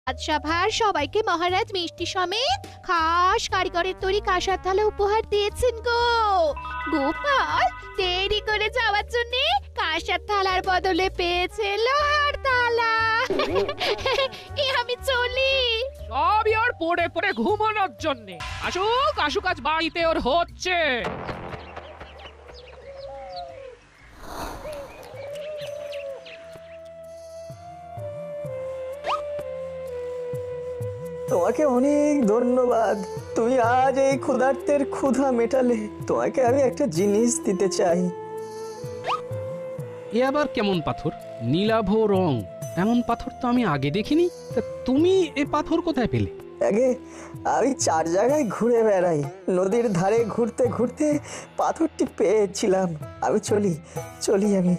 রাজসভার সবাইকে মহারাজ মিষ্টি সমেত খাস কারিগরের তৈরি কাঁসার থালা উপহার দিয়েছেন গো। গোপাল দেরি করে যাওয়ার জন্য কাঁসার থালার বদলে পেয়েছে লোহার থালা। আমি চলি। সবই ওর পড়ে পড়ে ঘুমানোর জন্যে। আসুক আসুক, আজ বাড়িতে ওর হচ্ছে। তোমাকে অনেক ধন্যবাদ। তুমি আজ এই ক্ষুধার্তের ক্ষুধা মেটালে। তোমাকে আমি একটা জিনিস দিতে চাই। এ আবার কেমন পাথর? নীলাভ রং, এমন পাথর তো আমি আগে দেখিনি। তা তুমি এ পাথর কোথায় পেলে? আগে আমি 4 জায়গায় ঘুরে বেড়াই, নদীর ধারে ঘুরতে ঘুরতে পাথরটি পেয়েছিলাম। আমি চলি আমি।